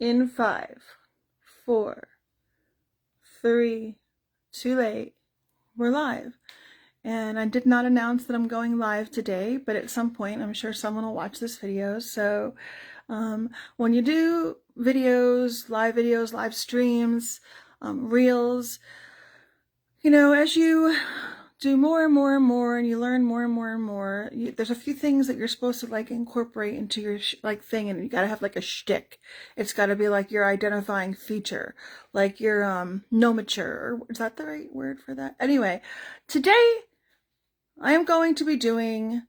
In 5, 4, 3, too late, we're live. And I did not announce that I'm going live today, but at some point I'm sure someone will watch this video. So when you do videos, live streams, reels, as you do more and more and more and you learn more and more and more, there's a few things that you're supposed to like incorporate into your thing, and you gotta have like a shtick. It's gotta be like your identifying feature, like your nomenclature, or is that the right word for that? Anyway, today I am going to be doing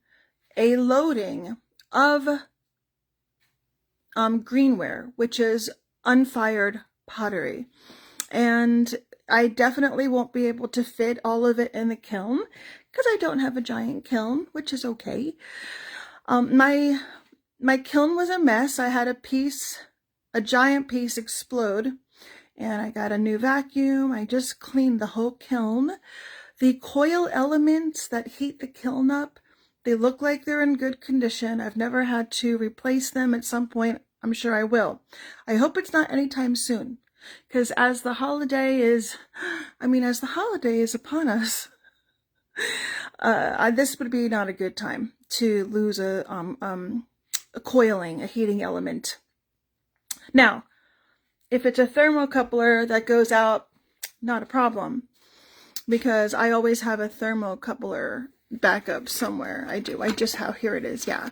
a loading of greenware, which is unfired pottery. And I definitely won't be able to fit all of it in the kiln because I don't have a giant kiln, which is okay. My kiln was a mess. I had a giant piece explode, and I got a new vacuum. I just cleaned the whole kiln. The coil elements that heat the kiln up, they look like they're in good condition. I've never had to replace them. At some point, I'm sure I will. I hope it's not anytime soon, because as the holiday is upon us, this would be not a good time to lose a coiling, a heating element. Now, if it's a thermocoupler that goes out, not a problem, because I always have a thermocoupler backup somewhere. I do. Here it is, yeah.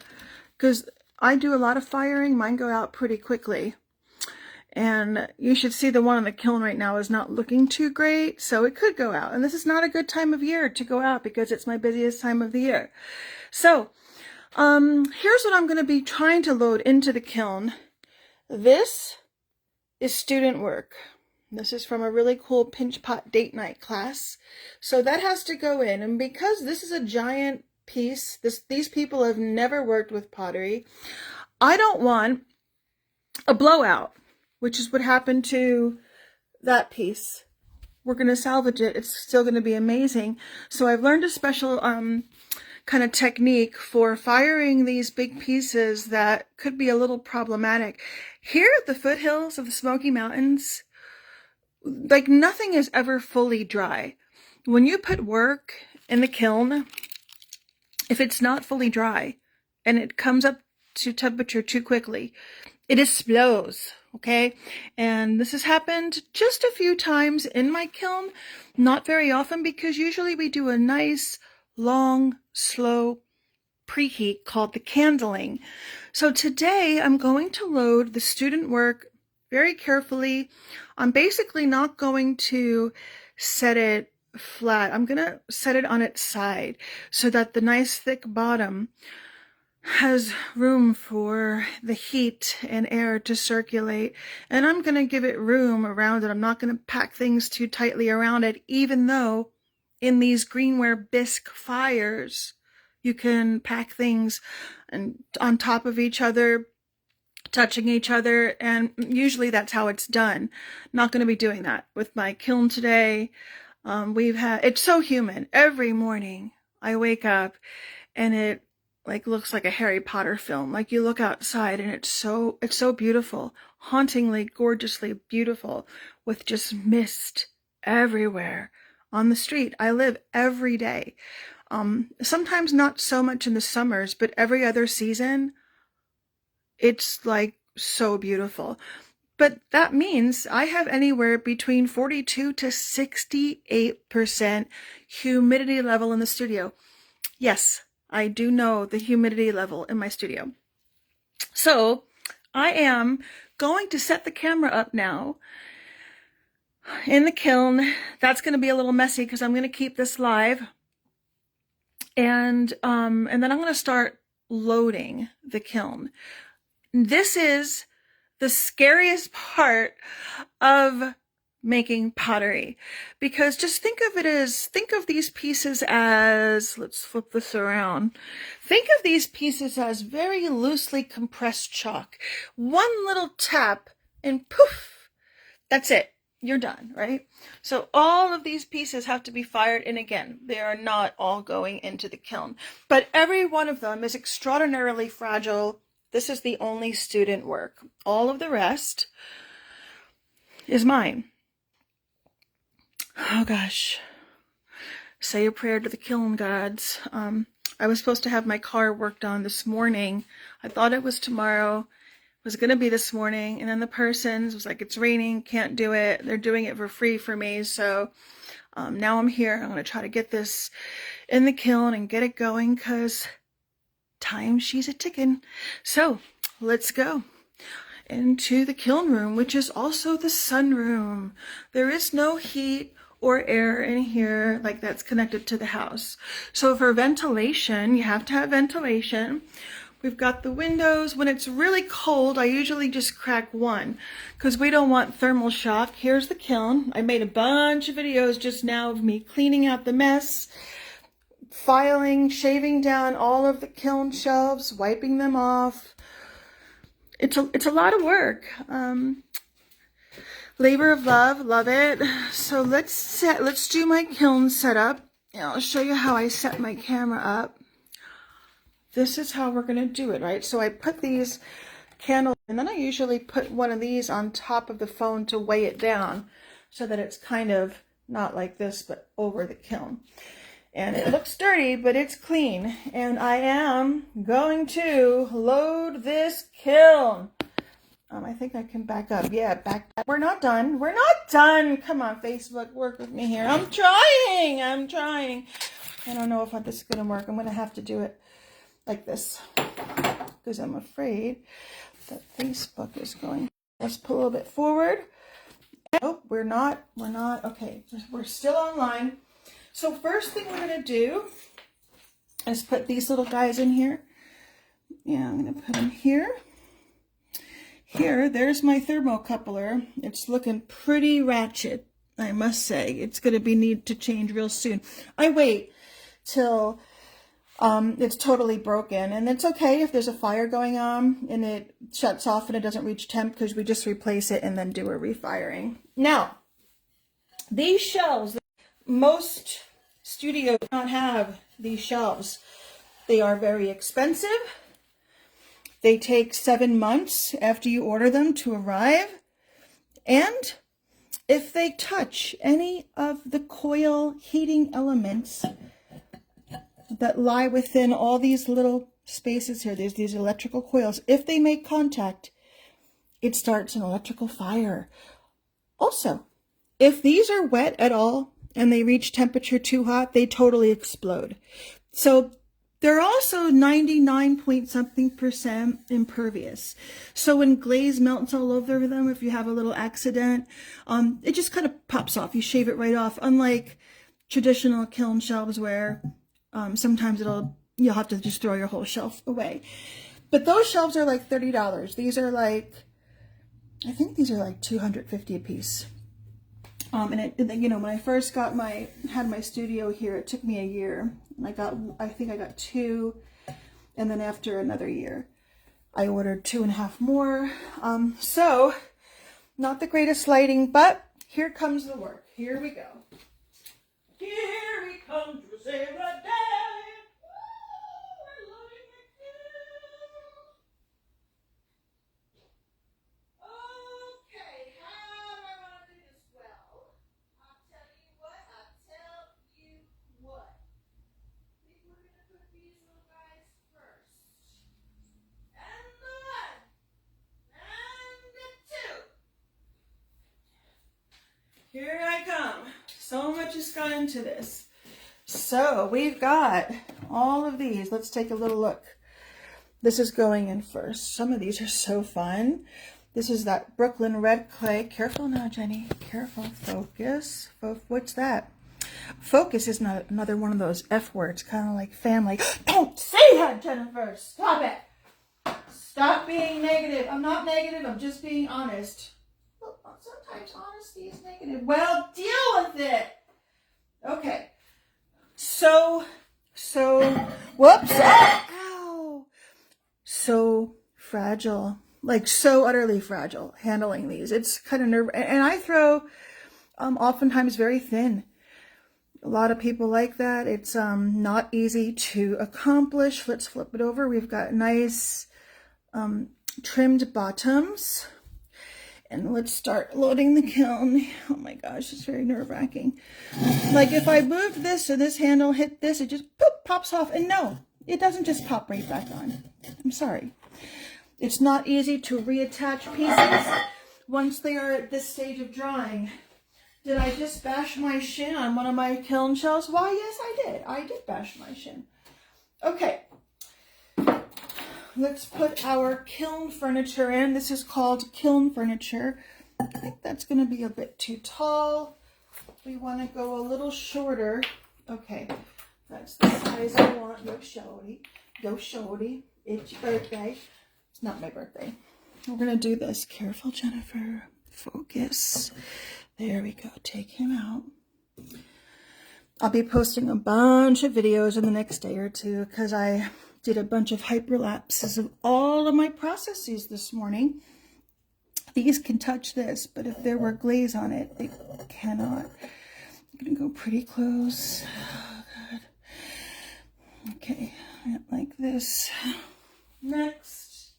Because I do a lot of firing. Mine go out pretty quickly. And you should see the one in the kiln right now is not looking too great, so it could go out. And this is not a good time of year to go out because it's my busiest time of the year. So, here's what I'm going to be trying to load into the kiln. This is student work. This is from a really cool pinch pot date night class. So that has to go in. And because this is a giant piece, these people have never worked with pottery, I don't want a blowout, which is what happened to that piece. We're going to salvage it. It's still going to be amazing. So I've learned a special kind of technique for firing these big pieces that could be a little problematic. Here at the foothills of the Smoky Mountains, like nothing is ever fully dry. When you put work in the kiln, if it's not fully dry and it comes up to temperature too quickly, it explodes, okay? And this has happened just a few times in my kiln, not very often, because usually we do a nice, long, slow preheat called the candling. So today I'm going to load the student work very carefully. I'm basically not going to set it flat. I'm going to set it on its side so that the nice thick bottom has room for the heat and air to circulate. And I'm going to give it room around it. I'm not going to pack things too tightly around it, even though in these greenware bisque fires, you can pack things on top of each other, touching each other, and usually that's how it's done. Not going to be doing that with my kiln today. It's so humid. Every morning I wake up and it looks like a Harry Potter film. Like you look outside and it's so beautiful, hauntingly, gorgeously beautiful, with just mist everywhere on the street. I live every day. Sometimes not so much in the summers, but every other season, it's like so beautiful. But that means I have anywhere between 42 to 68% humidity level in the studio. Yes, I do know the humidity level in my studio. So I am going to set the camera up now in the kiln. That's going to be a little messy because I'm going to keep this live. And then I'm going to start loading the kiln. This is the scariest part of making pottery, because just think of these pieces as, let's flip this around. Think of these pieces as very loosely compressed chalk. One little tap and poof, that's it. You're done, right? So all of these pieces have to be fired in again. They are not all going into the kiln, but every one of them is extraordinarily fragile, This is the only student work. All of the rest is mine. Oh gosh. Say a prayer to the kiln gods. I was supposed to have my car worked on this morning. I thought it was tomorrow. It was going to be this morning. And then the person was like, it's raining, can't do it. They're doing it for free for me. So now I'm here. I'm going to try to get this in the kiln and get it going because time she's a ticking. So let's go into the kiln room, which is also the sunroom. There is no heat or air in here like that's connected to the house. So for ventilation, you have to have ventilation. We've got the windows. When it's really cold, I usually just crack one because we don't want thermal shock. Here's the kiln. I made a bunch of videos just now of me cleaning out the mess, filing, shaving down all of the kiln shelves, wiping them off. It's a lot of work. Labor of love it. So let's do my kiln setup. And I'll show you how I set my camera up. This is how we're gonna do it, right? So I put these candles, and then I usually put one of these on top of the phone to weigh it down so that it's kind of not like this, but over the kiln. And it looks dirty, but it's clean. And I am going to load this kiln. I think I can back up. Yeah, back up. We're not done. We're not done. Come on, Facebook, work with me here. I'm trying. I don't know if this is going to work. I'm going to have to do it like this because I'm afraid that Facebook is going. Let's pull a little bit forward. Nope, we're not. Okay, we're still online. So first thing we're going to do is put these little guys in here. Yeah, I'm going to put them here. Here, there's my thermocoupler. It's looking pretty ratchet, I must say. It's going to need to change real soon. I wait till it's totally broken. And it's okay if there's a fire going on and it shuts off and it doesn't reach temp because we just replace it and then do a refiring. Now, these shelves, most studios do not have these shelves. They are very expensive. They take 7 months after you order them to arrive. And if they touch any of the coil heating elements that lie within all these little spaces here, there's these electrical coils, if they make contact, it starts an electrical fire. Also, if these are wet at all and they reach temperature too hot, they totally explode. So they're also 99-point-something% impervious. So when glaze melts all over them, if you have a little accident, it just kind of pops off. You shave it right off. Unlike traditional kiln shelves where sometimes you'll have to just throw your whole shelf away. But those shelves are like $30. These are like, I think these are like $250 a piece. And you know, when I first had my studio here, it took me a year. I think I got 2, and then after another year, I ordered 2.5 more. So not the greatest lighting, but here comes the work. Here we go. Here we come to save the day. Here I come. So much has gone into this. So we've got all of these. Let's take a little look. This is going in first. Some of these are so fun. This is that Brooklyn red clay. Careful now, Jenny. Careful. Focus. What's that? Focus is not another one of those F words, kind of like family. Don't say that, Jennifer. Stop it. Stop being negative. I'm not negative. I'm just being honest. Sometimes honesty is negative. Well, deal with it. Okay. So, whoops. Ow. So fragile. Like so utterly fragile handling these. It's kind of and I throw oftentimes very thin. A lot of people like that. It's not easy to accomplish. Let's flip it over. We've got nice trimmed bottoms. And let's start loading the kiln. Oh my gosh, it's very nerve-wracking. Like if I move this or this handle hit this, it just poof, pops off. And no, it doesn't just pop right back on. I'm sorry. It's not easy to reattach pieces once they are at this stage of drying. Did I just bash my shin on one of my kiln shells? Why, yes, I did. I did bash my shin. Okay. Let's put our kiln furniture in. This is called kiln furniture. I think that's going to be a bit too tall. We want to go a little shorter. Okay, that's the size I want. Yo, shorty. Yo, shorty. It's your birthday. It's not my birthday. We're going to do this. Careful, Jennifer. Focus. There we go. Take him out. I'll be posting a bunch of videos in the next day or two because I did a bunch of hyperlapses of all of my processes this morning. These can touch this, but if there were glaze on it, they cannot. I'm going to go pretty close. Oh, God. Okay, like this. Next,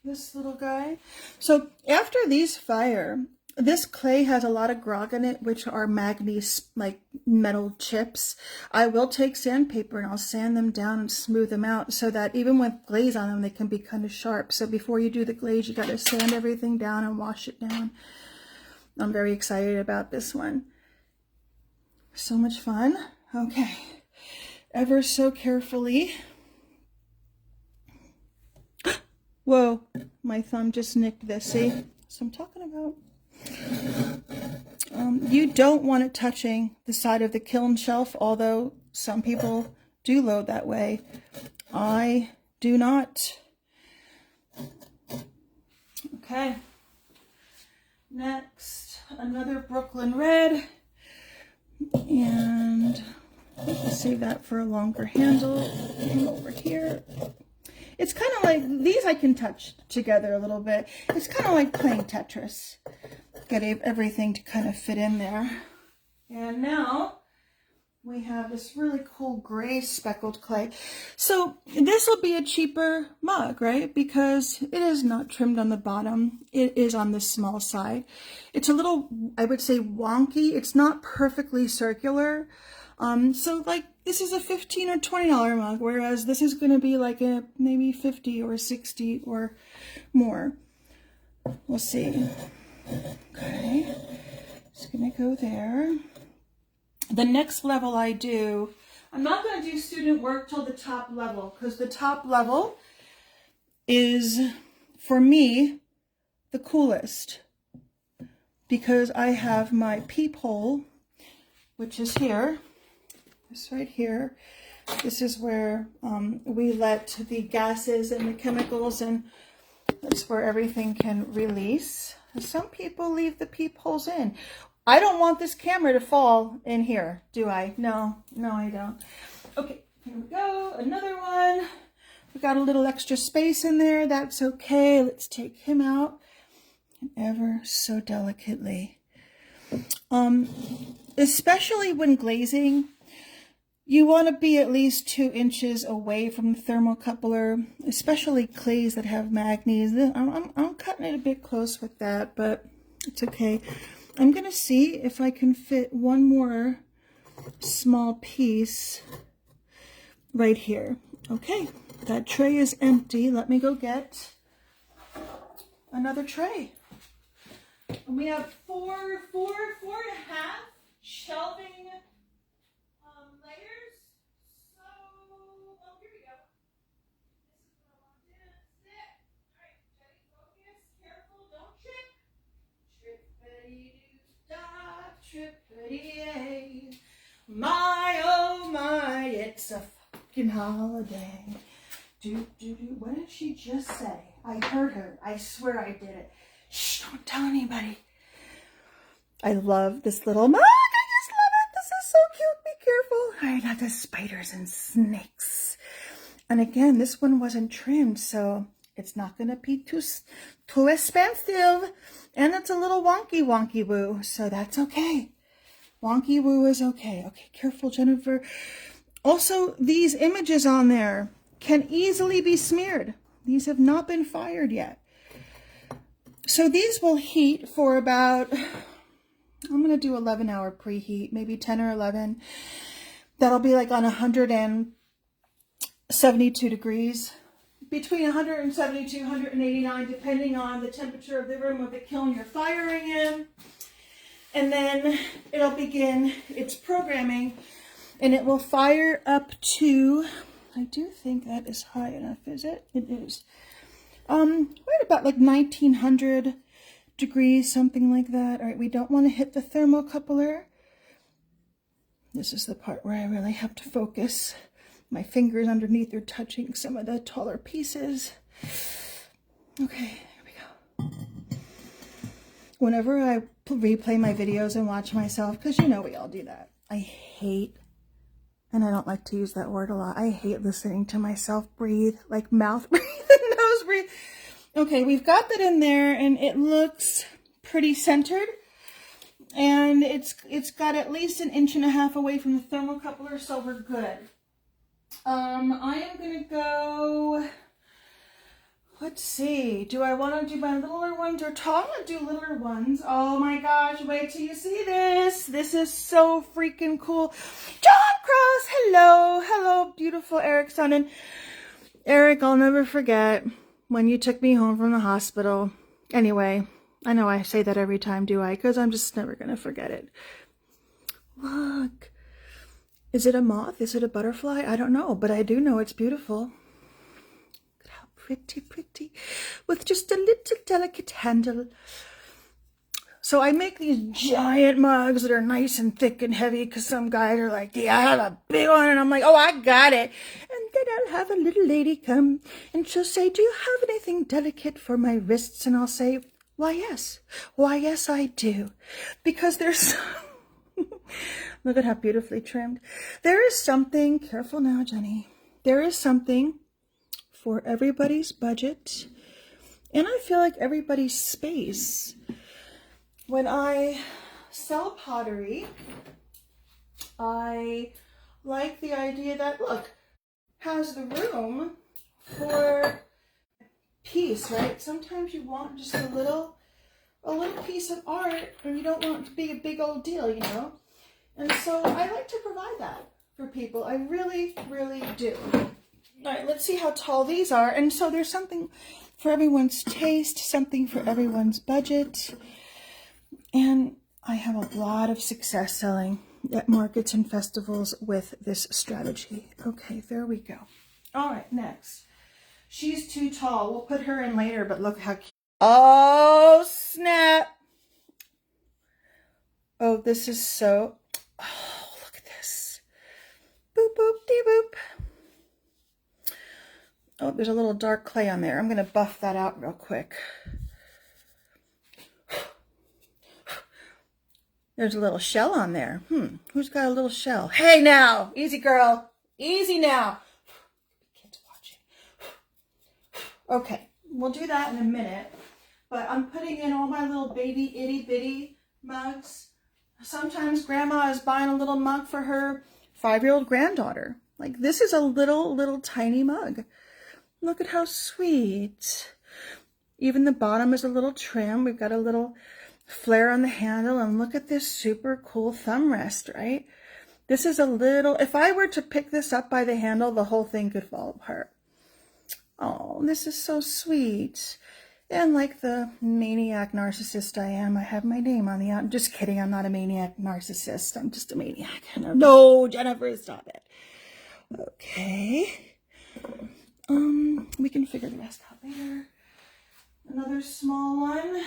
this little guy. So after these fire, this clay has a lot of grog in it, which are manganese, like metal chips. I will take sandpaper and I'll sand them down and smooth them out so that even with glaze on them, they can be kind of sharp. So before you do the glaze, you got to sand everything down and wash it down. I'm very excited about this one. So much fun. Okay. Ever so carefully. Whoa, my thumb just nicked this. See? So I'm talking about. You don't want it touching the side of the kiln shelf, although some people do load that way. I do not. Okay. Next, another Brooklyn red. And let's save that for a longer handle. Come over here. It's kind of like, these I can touch together a little bit. It's kind of like playing Tetris. Get everything to kind of fit in there. And now we have this really cool gray speckled clay. So this will be a cheaper mug, right? Because it is not trimmed on the bottom. It is on the small side. It's a little, I would say, wonky. It's not perfectly circular. So like this is a $15 or $20 mug, whereas this is going to be like a maybe 50 or 60 or more. We'll see. Okay, just gonna go there. The next level I do, I'm not going to do student work till the top level because the top level is, for me, the coolest because I have my peephole, which is here. This right here. This is where we let the gases and the chemicals, and that's where everything can release. Some people leave the peepholes in. I don't want this camera to fall in here, do I? No, I don't. Okay, here we go. Another one. We got a little extra space in there. That's okay. Let's take him out ever so delicately. Especially when glazing, you want to be at least 2 inches away from the thermocoupler, especially clays that have manganese. I'm cutting it a bit close with that, but it's okay. I'm going to see if I can fit one more small piece right here. Okay, that tray is empty. Let me go get another tray. And we have four and a half shelving layers. So, oh, here we go. This is what I want to do. Sit. All right, Jenny, focus. Careful, don't trip. Trippity-yay. My, oh my, it's a fucking holiday. What did she just say? I heard her. I swear I did it. Shh, don't tell anybody. I love this little mug. I just love it. This is so cute. Be careful. I got the spiders and snakes. And again, this one wasn't trimmed, so it's not going to be too expensive. And it's a little wonky woo, so that's okay. Wonky woo is okay. Okay, careful, Jennifer. Also, these images on there can easily be smeared. These have not been fired yet. So these will heat for about, I'm going to do 11-hour preheat, maybe 10 or 11. That'll be like on 172 degrees. Between 172, 189, depending on the temperature of the room or the kiln you're firing in. And then it'll begin its programming, and it will fire up to, I do think that is high enough, is it? It is. Right about like 1900 degrees, something like that. All right, we don't want to hit the thermocoupler. This is the part where I really have to focus. My fingers underneath are touching some of the taller pieces. Okay, here we go. Whenever I replay my videos and watch myself, because you know we all do that, I hate, and I don't like to use that word a lot, I hate listening to myself breathe, like mouth breathe and nose breathe. Okay, we've got that in there, and it looks pretty centered. And it's got at least 1.5 inches away from the thermocoupler, so we're good. I am going to go, let's see, do I want to do my littler ones or tall? I'm going to do littler ones. Oh my gosh, wait till you see this. This is so freaking cool. John Cross, hello. Hello, beautiful Eric Sonnen. Eric, I'll never forget when you took me home from the hospital. Anyway, I know I say that every time, do I? Because I'm just never going to forget it. Look. Is it a moth? Is it a butterfly? I don't know, but I do know it's beautiful. Look at how pretty, pretty. With just a little delicate handle. So I make these giant mugs that are nice and thick and heavy because some guys are like, yeah, I have a big one. And I'm like, oh, I got it. And then I'll have a little lady come and she'll say, do you have anything delicate for my wrists? And I'll say, why, yes. Why, yes, I do. Because there's... Look at how beautifully trimmed. There is something, careful now, Jenny. There is something for everybody's budget. And I feel like everybody's space. When I sell pottery, I like the idea that, look, has the room for piece, right? Sometimes you want just a little piece of art, and you don't want it to be a big old deal, you know? And so I like to provide that for people. I really, really do. All right, let's see how tall these are. And so there's something for everyone's taste, something for everyone's budget. And I have a lot of success selling at markets and festivals with this strategy. Okay, there we go. All right, next. She's too tall. We'll put her in later, but look how cute. Oh, snap. Oh, this is so... Oh, look at this. Boop, boop, dee, boop. Oh, there's a little dark clay on there. I'm going to buff that out real quick. There's a little shell on there. Who's got a little shell? Hey now, easy girl. Easy now. Kids watching. Okay, we'll do that in a minute. But I'm putting in all my little baby itty bitty mugs. Sometimes grandma is buying a little mug for her 5-year-old granddaughter. Like, this is a little tiny mug. Look at how sweet. Even the bottom is a little trim. We've got a little flare on the handle. And look at this super cool thumb rest, right? This is a little, if I were to pick this up by the handle, the whole thing could fall apart. Oh, this is so sweet. And like the maniac narcissist I am, I have my name on the out. Just kidding, I'm not a maniac narcissist. I'm just a maniac. No, Jennifer, stop it. Okay. We can figure the rest out later. Another small one.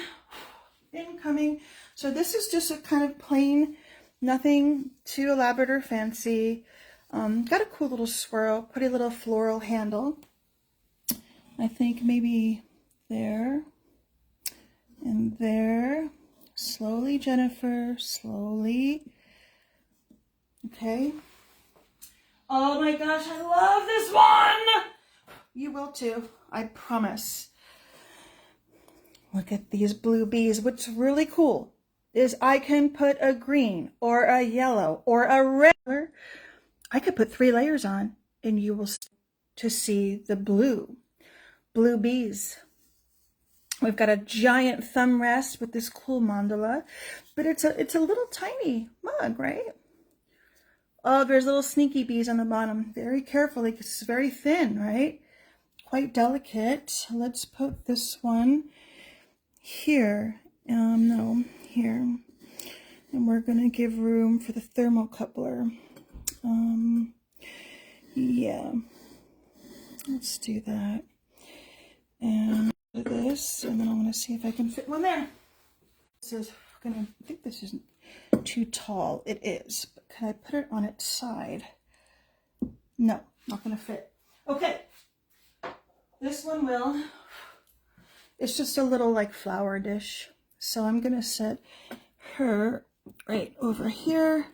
Incoming. So this is just a kind of plain, nothing too elaborate or fancy. Got a cool little swirl, pretty little floral handle. I think maybe there and there. Slowly, Jennifer, slowly. Okay. Oh my gosh, I love this one. You will too, I promise. Look at these blue bees. What's really cool is I can put a green or a yellow or a red. I could put 3 layers on and you will start to see the blue. blue bees. We've got a giant thumb rest with this cool mandala, but it's a little tiny mug, right? Oh, there's little sneaky bees on the bottom. Very carefully, because it's very thin, right? Quite delicate. Let's put this one here. No, here. And we're gonna give room for the thermocoupler. Yeah. Let's do that. And this, and then I'm gonna see if I can fit one there. I think this isn't too tall. It is, but can I put it on its side? No, not gonna fit. Okay, this one will. It's just a little like flower dish. So I'm gonna set her right over here.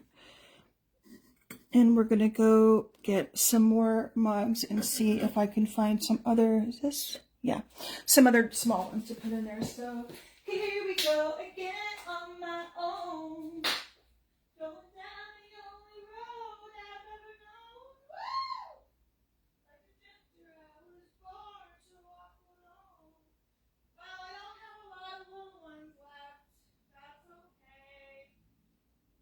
And we're gonna go get some more mugs and see if I can find some other, is this? Yeah, some other small ones to put in there. So here we go again on my own. Going down the only road I've ever known. Woo! Like a drifter, I was born to walk alone. Well, I don't have a lot of little ones left. That's okay.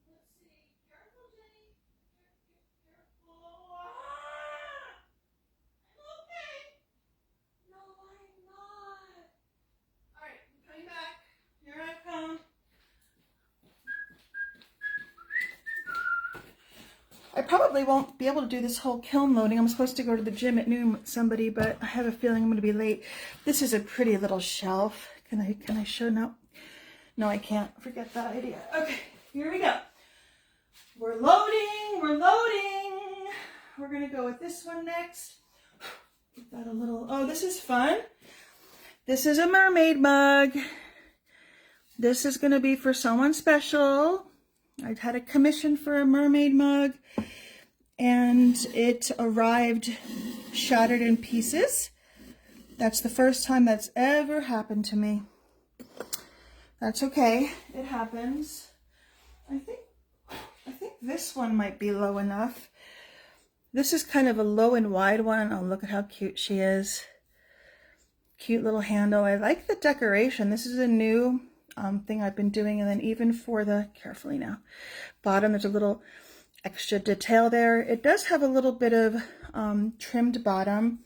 Let's see. Careful, Jenny. Careful. Ah! I'm okay. No, I'm not. All right, I'm coming back. Here I come. I probably won't be able to do this whole kiln loading. I'm supposed to go to the gym at noon with somebody, but I have a feeling I'm going to be late. This is a pretty little shelf. Can I show now? No, I can't. Forget that idea. Okay, here we go. We're loading. We're loading. We're going to go with this one next. Give that a little. Oh, this is fun. This is a mermaid mug. This is going to be for someone special. I've had a commission for a mermaid mug, and it arrived shattered in pieces. That's the first time that's ever happened to me. That's okay. It happens. I think this one might be low enough. This is kind of a low and wide one. Oh, look at how cute she is. Cute little handle. I like the decoration. This is a new thing I've been doing. And then even for the, carefully now, bottom, there's a little extra detail there. It does have a little bit of trimmed bottom.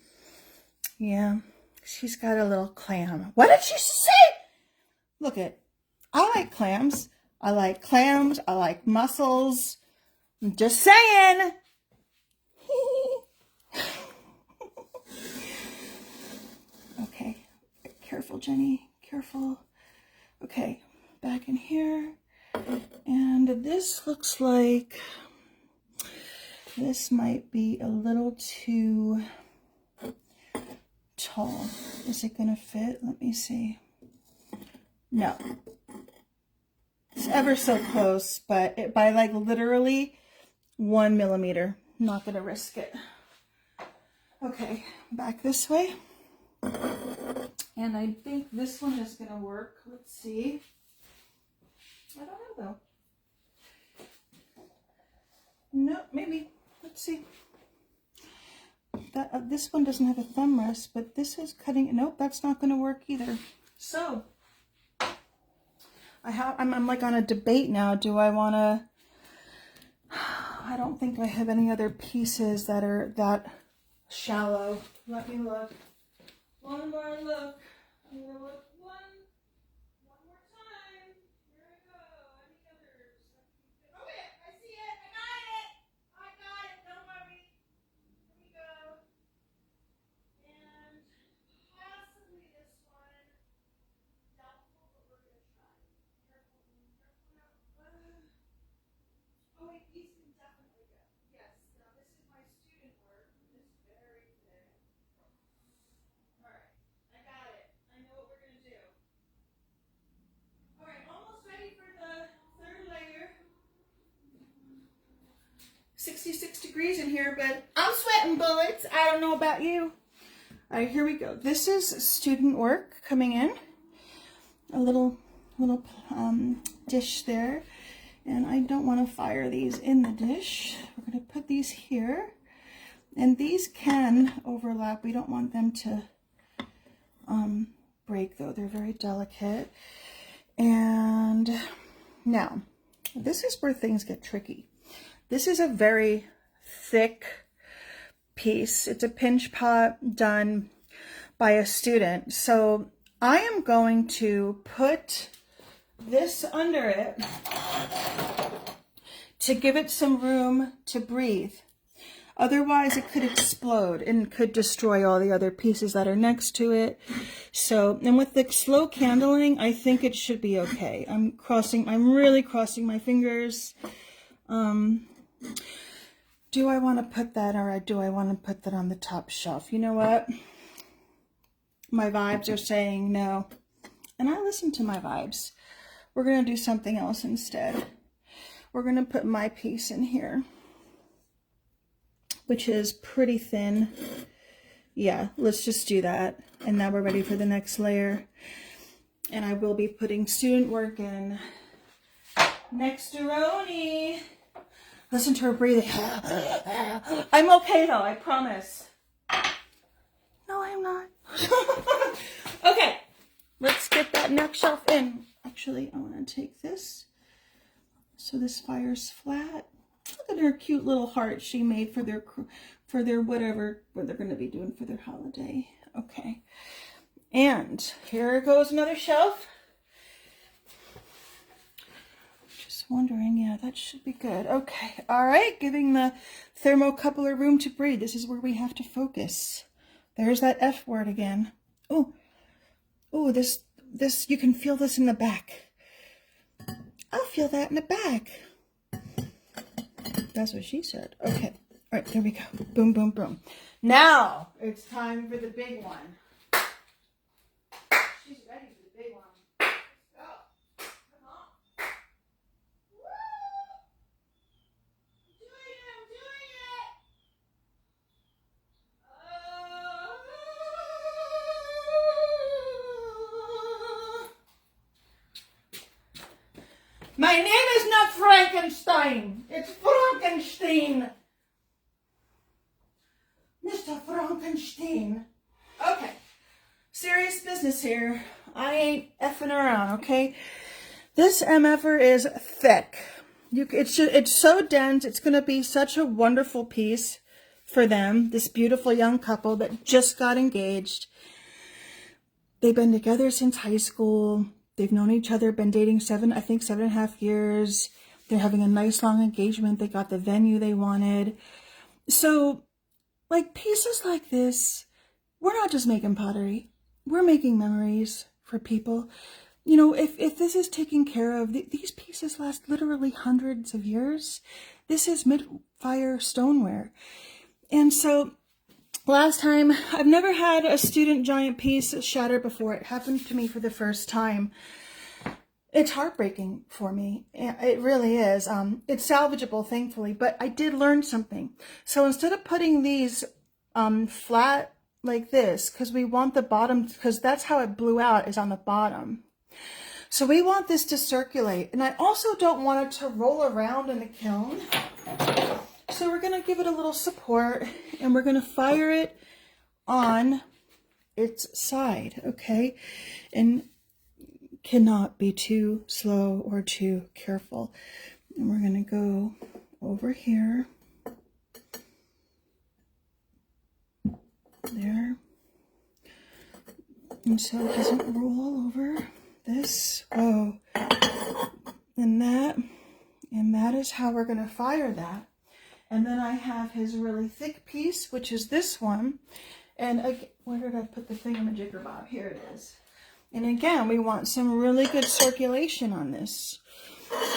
Yeah, she's got a little clam. What did she say? Look it. I like clams. I like clams. I like mussels. I'm just saying. Okay, careful, Jenny. Careful. Okay, back in here. And this looks like this might be a little too tall. Is it gonna fit? Let me see. No. It's ever so close, but by like literally 1 millimeter. Not gonna risk it. Okay, back this way. And I think this one is gonna work. Let's see. I don't know though. No, maybe. Let's see. That this one doesn't have a thumb rest, but this is cutting. Nope, that's not gonna work either. So I'm like on a debate now. Do I wanna? I don't think I have any other pieces that are that shallow. Let me look. One more look. I'm gonna look one more time. Here I go. Any others? Okay, I see it. I got it. I got it. Don't worry. Here we go. And possibly this one. Doubtful, but we're gonna try. Careful now. Oh wait, these can definitely go. Yes. Now this is my student work. It's very thin. All right. I got it. I know what we're gonna do. All right, almost ready for the third layer. 66 degrees in here, but I'm sweating bullets. I don't know about you. All right, here we go. This is student work coming in. A little dish there. And I don't want to fire these in the dish. We're going to put these here. And these can overlap. We don't want them to break though. They're very delicate. And now, this is where things get tricky. This is a very thick piece. It's a pinch pot done by a student. So I am going to put this under it to give it some room to breathe. Otherwise it could explode and could destroy all the other pieces that are next to it. So, and with the slow candling, I think it should be okay. I'm really crossing my fingers. Do I want to put that, or do I want to put that on the top shelf? You know what? My vibes are saying no. And I listen to my vibes. We're going to do something else instead. We're going to put my piece in here, which is pretty thin. Yeah, let's just do that. And now we're ready for the next layer. And I will be putting student work in next to Roni. Listen to her breathing. I'm okay though, I promise. No, I'm not. Okay, let's get that next shelf in. Actually, I want to take this so this fire's flat. Look at her cute little heart she made for their whatever what they're going to be doing for their holiday. Okay, and here goes another shelf. Just wondering, yeah, that should be good. Okay, all right, giving the thermocoupler room to breathe. This is where we have to focus. There's that F word again. Oh, this you can feel this in the back. I'll feel that in the back. That's what she said. Okay. All right, there we go. Boom, boom, boom. Now it's time for the big one. She's ready for the big one. Let's go. Come on. Woo! I'm doing it. My name is not Frankenstein. It's Frankenstein. Mr. Frankenstein. Okay. Serious business here. I ain't effing around, okay? This MFer is thick. It's so dense. It's going to be such a wonderful piece for them. This beautiful young couple that just got engaged. They've been together since high school. They've known each other, been dating 7.5 years. They're having a nice long engagement. They got the venue they wanted. So, like, pieces like this, we're not just making pottery. We're making memories for people. You know, if this is taken care of, these pieces last literally hundreds of years. This is mid-fire stoneware. And so, last time, I've never had a student giant piece shatter before. It happened to me for the first time. It's heartbreaking for me. It really is. It's salvageable, thankfully, but I did learn something. So instead of putting these flat like this, because we want the bottom, because that's how it blew out, is on the bottom. So we want this to circulate. And I also don't want it to roll around in the kiln. So we're going to give it a little support, and we're going to fire it on its side, okay? And cannot be too slow or too careful. And we're going to go over here. There. And so it doesn't roll all over this. Oh. And that is how we're going to fire that. And then I have his really thick piece, which is this one. And again, where did I put the thingamajigger bob? Here it is. And again, we want some really good circulation on this.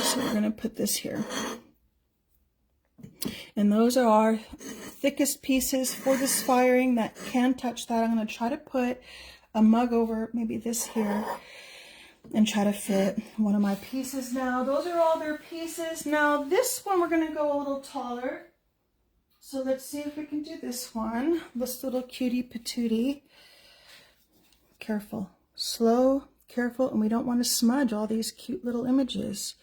So we're going to put this here. And those are our thickest pieces for this firing that can touch that. I'm going to try to put a mug over maybe this here and try to fit one of my pieces now. Those are all their pieces. Now this one we're going to go a little taller. So let's see if we can do this one. This little cutie patootie. Careful. Slow, careful, and we don't want to smudge all these cute little images.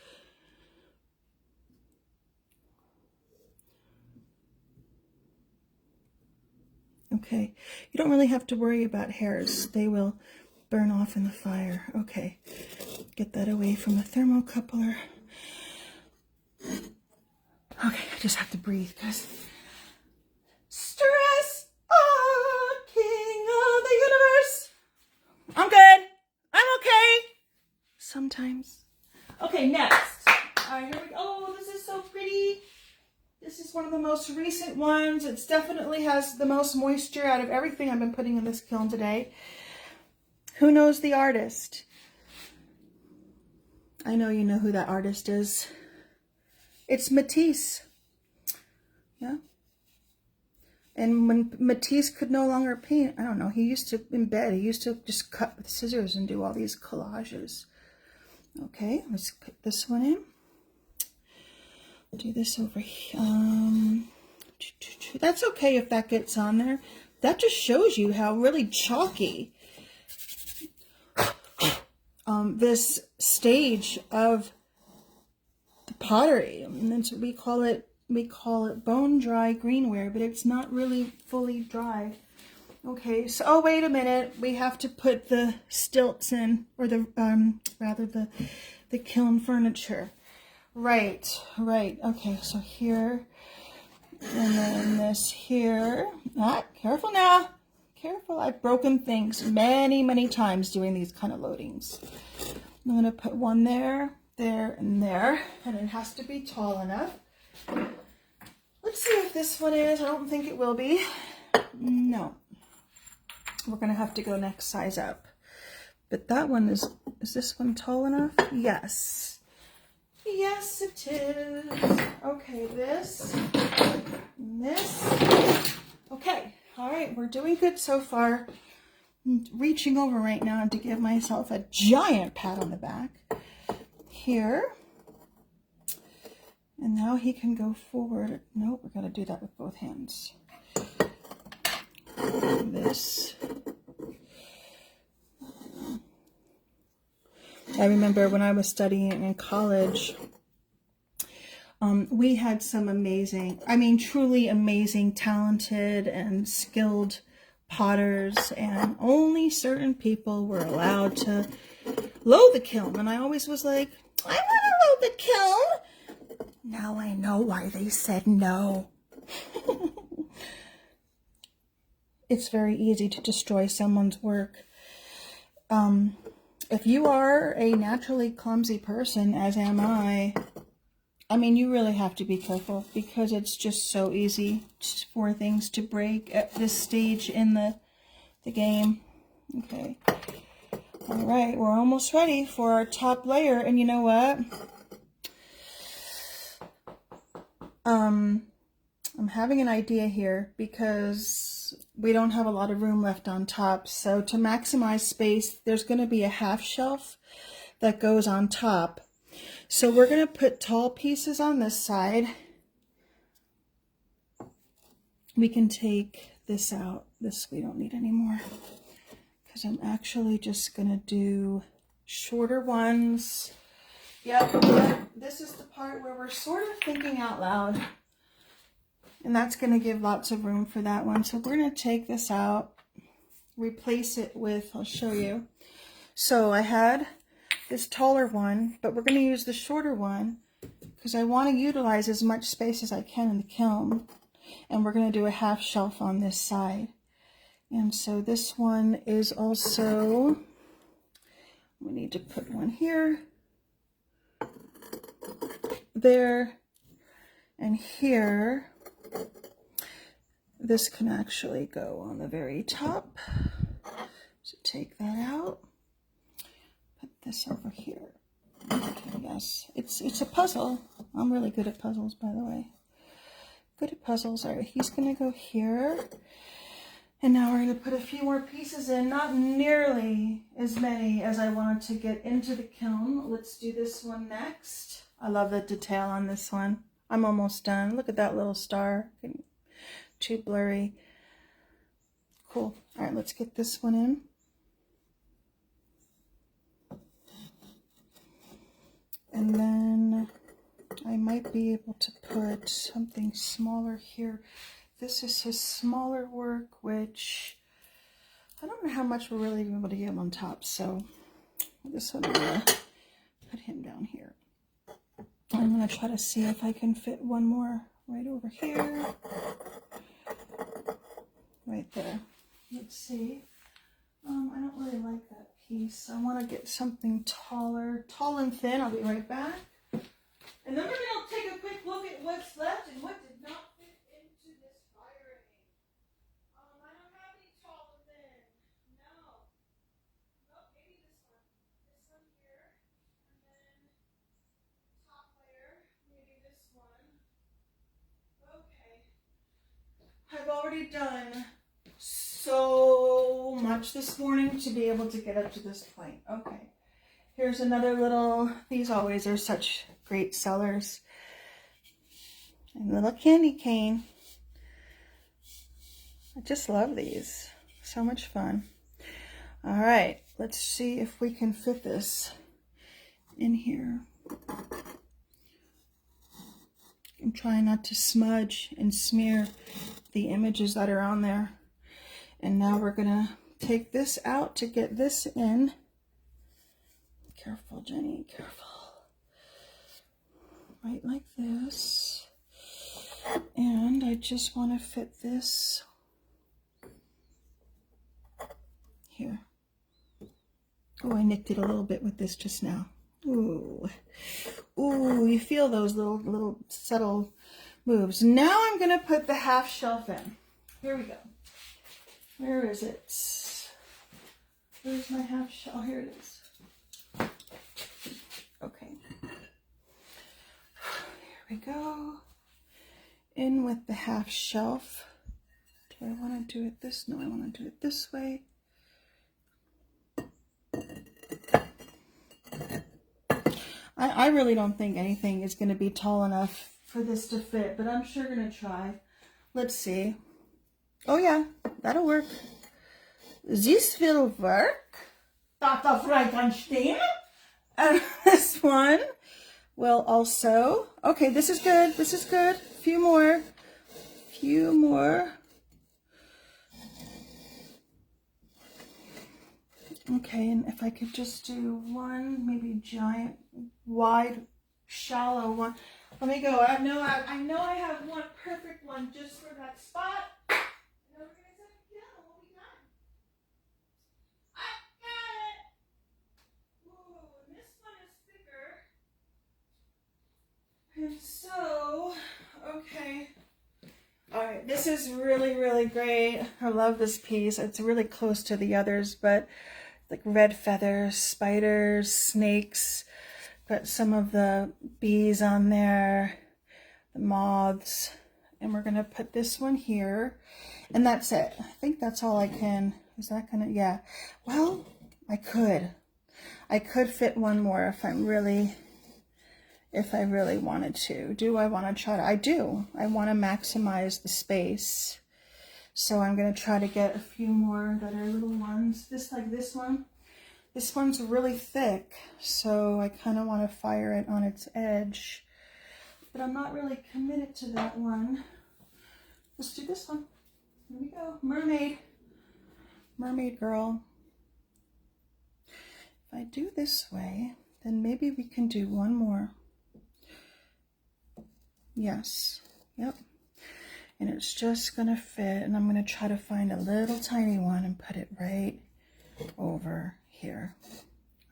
Okay, you don't really have to worry about hairs. They will burn off in the fire. Okay, get that away from the thermocoupler. Okay, I just have to breathe because stress, oh, king of the universe. I'm good. I'm okay. Sometimes. Okay, next. All right, here we go. Oh, this is so pretty. This is one of the most recent ones. It definitely has the most moisture out of everything I've been putting in this kiln today. Who knows the artist? I know you know who that artist is. It's Matisse. Yeah. And when Matisse could no longer paint, I don't know, he used to, in bed, he used to just cut with scissors and do all these collages. Okay, let's put this one in. Do this over here. That's okay if that gets on there. That just shows you how really chalky this stage of the pottery. And that's what we call it bone dry greenware, but it's not really fully dry. Okay, so oh wait a minute, we have to put the stilts in, or the rather the kiln furniture. Right. Okay, so here, and then this here. Ah, careful now. Careful. I've broken things many times doing these kind of loadings. I'm going to put one there, and there. And it has to be tall enough. Let's see if this one is. I don't think it will be. No. We're going to have to go next size up. But that one is this one tall enough? Yes. Yes, it is. Okay, this, and this. Okay, all right, we're doing good so far. I'm reaching over right now to give myself a giant pat on the back. Here. And now he can go forward. Nope, we're going to do that with both hands. This. I remember when I was studying in college, we had some amazing, I mean, truly amazing, talented and skilled potters, and only certain people were allowed to load the kiln. And I always was like, I want to load the kiln. Now I know why they said no. It's very easy to destroy someone's work. If you are a naturally clumsy person, as am I mean, you really have to be careful because it's just so easy for things to break at this stage in the game. Okay. All right, we're almost ready for our top layer. And you know what? I'm having an idea here because we don't have a lot of room left on top. So to maximize space, there's going to be a half shelf that goes on top. So we're going to put tall pieces on this side. We can take this out. This we don't need anymore because I'm actually just going to do shorter ones. Yep, this is the part where we're sort of thinking out loud. And that's going to give lots of room for that one. So we're going to take this out, replace it with, I'll show you. So I had this taller one, but we're going to use the shorter one because I want to utilize as much space as I can in the kiln. And we're going to do a half shelf on this side. And so this one is also, we need to put one here, there, and here. This can actually go on the very top. So take that out. Put this over here. Okay, yes, it's a puzzle. I'm really good at puzzles, by the way. Good at puzzles. All right, he's gonna go here. And now we're gonna put a few more pieces in, not nearly as many as I wanted to get into the kiln. Let's do this one next. I love the detail on this one. I'm almost done. Look at that little star. Too blurry. Cool. All right, let's get this one in. And then I might be able to put something smaller here. this is his smaller work, which I don't know how much we're really able to get on top. So this one, I'm gonna put him down here. I'm gonna try to see if I can fit one more right over here. Right there. Let's see. I don't really like that piece. I want to get something taller, tall and thin. I'll be right back. And then we're going to take a quick look at what's left and what did not fit into this firing. I don't have any tall and thin. No. Nope, maybe this one. This one here. And then top layer, maybe this one. Okay. I've already done so much this morning to be able to get up to this point. Okay. Here's another little, these always are such great sellers. And little candy cane. I just love these. So much fun. All right, let's see if we can fit this in here. I'm trying not to smudge and smear the images that are on there. And now we're gonna take this out to get this in. Careful, Jenny, careful. Right like this. And I just want to fit this here. Oh, I nicked it a little bit with this just now. Ooh. Ooh, you feel those little subtle moves. Now I'm going to put the half shelf in. Here we go. Where is it? Where's my half shelf? Oh, here it is. Okay. Here we go. In with the half shelf. Do I want to do it this? No, I want to do it this way. I really don't think anything is going to be tall enough for this to fit, but I'm sure going to try. Let's see. Oh yeah, that'll work. This will work. Dr. Frankenstein. And this one will also, okay, this is good. This is good. Few more. Few more. Okay, and if I could just do one, maybe giant, wide, shallow one. Let me go. I know I have one perfect one just for that spot. And then we're gonna set it down and we'll be done. I got it. Ooh, and this one is thicker. And so, okay. All right, this is really, really great. I love this piece. It's really close to the others, but like red feathers, spiders, snakes. Got some of the bees on there, the moths. And we're gonna put this one here. And that's it. I think that's all I can. Is that gonna, yeah. Well, I could fit one more if I really wanted to. Do I want to try to? I do. I want to maximize the space. So I'm going to try to get a few more that are little ones. This, like this one. This one's really thick, so I kind of want to fire it on its edge. But I'm not really committed to that one. Let's do this one. Here we go. Mermaid. Mermaid girl. If I do this way, then maybe we can do one more. Yes. Yep. And it's just going to fit. And I'm going to try to find a little tiny one and put it right over here.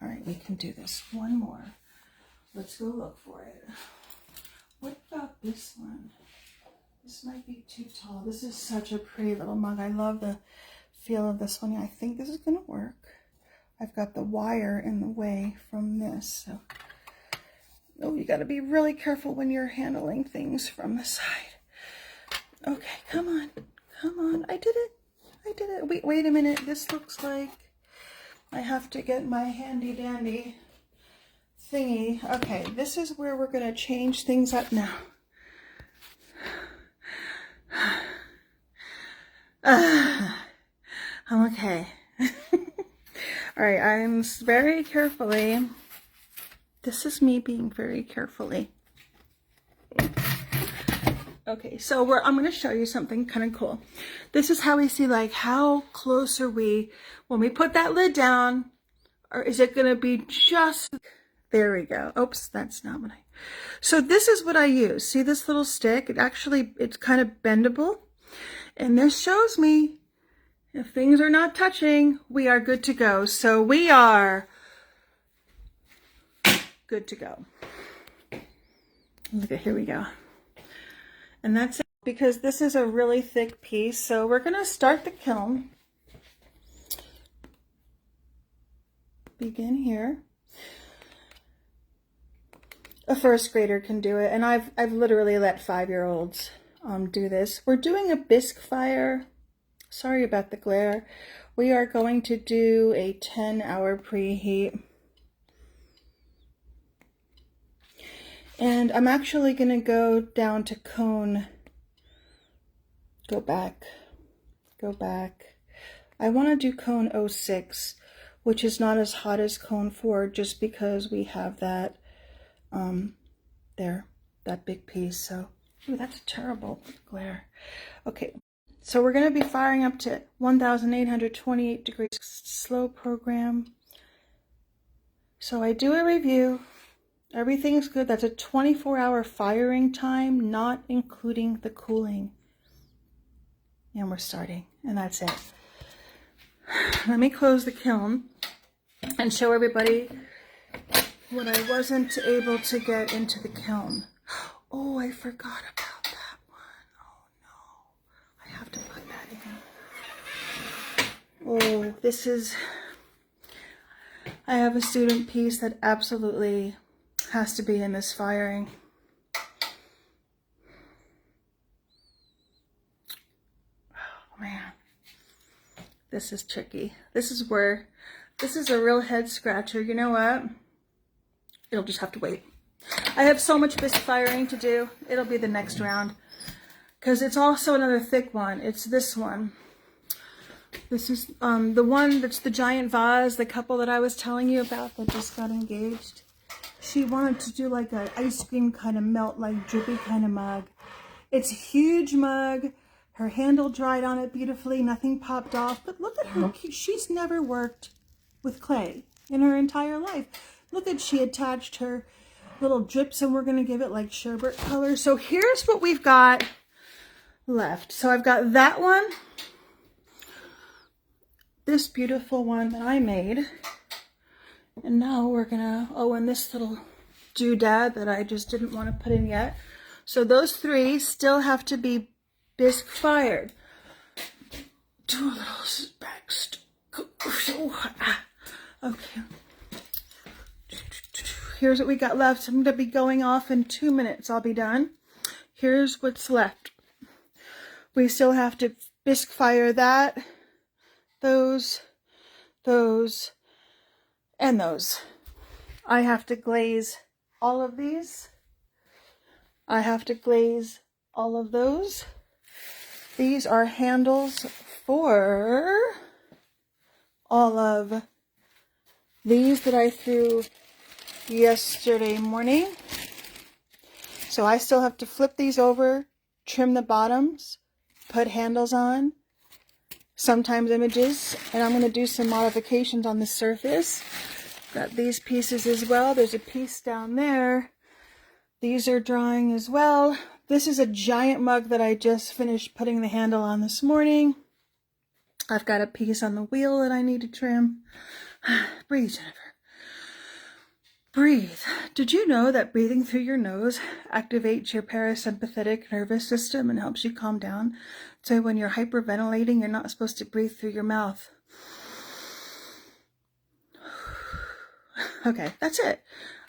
All right, we can do this. One more. Let's go look for it. What about this one? This might be too tall. This is such a pretty little mug. I love the feel of this one. I think this is going to work. I've got the wire in the way from this. So. Oh, you got to be really careful when you're handling things from the side. Okay, come on. Come on. I did it. I did it. Wait a minute. This looks like I have to get my handy dandy thingy. Okay, this is where we're going to change things up now. I'm okay. All right, I'm very carefully. This is me being very carefully. Okay, so I'm going to show you something kind of cool. This is how we see, like, how close are we when we put that lid down, or is it going to be just, there we go. Oops, that's not what so this is what I use. See this little stick? It's kind of bendable. And this shows me if things are not touching, we are good to go. So we are good to go. Look at, here we go. And that's it, because this is a really thick piece. So we're going to start the kiln. Begin here. A first grader can do it, and I've literally let 5-year-olds do this. We're doing a bisque fire. Sorry about the glare. We are going to do a 10-hour preheat. And I'm actually going to go down to cone. Go back. I want to do cone 06, which is not as hot as cone 4, just because we have that, that big piece. So, ooh, that's a terrible glare. Okay, so we're going to be firing up to 1,828 degrees, slow program. So I do a review. Everything's good. That's a 24-hour firing time, not including the cooling. And we're starting, and that's it. Let me close the kiln and show everybody what I wasn't able to get into the kiln. Oh, I forgot about that one. Oh no, I have to put that in. Oh, this is, I have a student piece that absolutely has to be in this firing. Oh man, this is tricky. This is a real head scratcher. You know what? It'll just have to wait. I have so much bisque firing to do. It'll be the next round, because it's also another thick one. It's this one. This is the one that's the giant vase, the couple that I was telling you about that just got engaged. She wanted to do like an ice cream kind of melt, like drippy kind of mug. It's a huge mug. Her handle dried on it beautifully. Nothing popped off. But look at her. She's never worked with clay in her entire life. Look at, she attached her little drips, and we're going to give it like sherbet color. So here's what we've got left. So I've got that one. This beautiful one that I made. And now we're gonna, oh, and this little doodad that I just didn't want to put in yet. So those 3 still have to be bisque fired. Do a little back. Okay. Here's what we got left. I'm gonna be going off in 2 minutes. I'll be done. Here's what's left. We still have to bisque fire that, those, and those. I have to glaze all of these. I have to glaze all of those. These are handles for all of these that I threw yesterday morning. So I still have to flip these over, trim the bottoms, put handles on, sometimes images, and I'm going to do some modifications on the surface. Got these pieces as well. There's a piece down there. These are drying as well. This is a giant mug that I just finished putting the handle on this morning. I've got a piece on the wheel that I need to trim. Breathe, Jennifer. Breathe. Did you know that breathing through your nose activates your parasympathetic nervous system and helps you calm down? So when you're hyperventilating, you're not supposed to breathe through your mouth. Okay, that's it.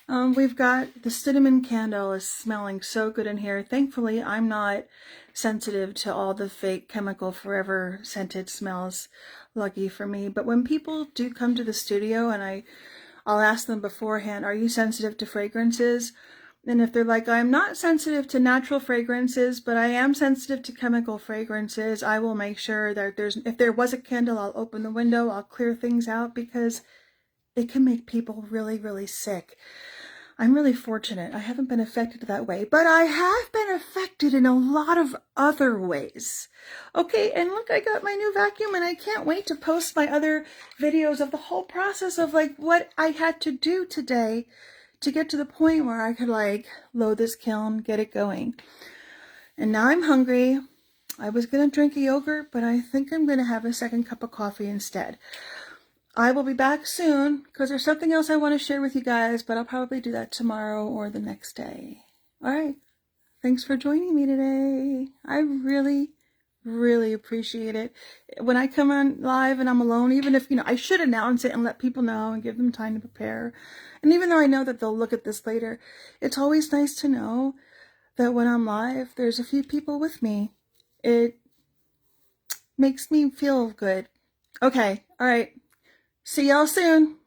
We've got the cinnamon candle is smelling so good in here. Thankfully, I'm not sensitive to all the fake chemical forever scented smells. Lucky for me. But when people do come to the studio, and I'll ask them beforehand, are you sensitive to fragrances? And if they're like, I'm not sensitive to natural fragrances, but I am sensitive to chemical fragrances, I will make sure that if there was a candle, I'll open the window, I'll clear things out, because it can make people really, really sick. I'm really fortunate. I haven't been affected that way, but I have been affected in a lot of other ways. Okay, and look, I got my new vacuum and I can't wait to post my other videos of the whole process of like what I had to do today to get to the point where I could like load this kiln, get it going. And now I'm hungry. I was going to drink a yogurt, but I think I'm going to have a second cup of coffee instead. I will be back soon because there's something else I want to share with you guys, but I'll probably do that tomorrow or the next day. All right. Thanks for joining me today. I really, really appreciate it. When I come on live and I'm alone, even if, I should announce it and let people know and give them time to prepare. And even though I know that they'll look at this later, it's always nice to know that when I'm live, there's a few people with me. It makes me feel good. Okay. All right. See y'all soon.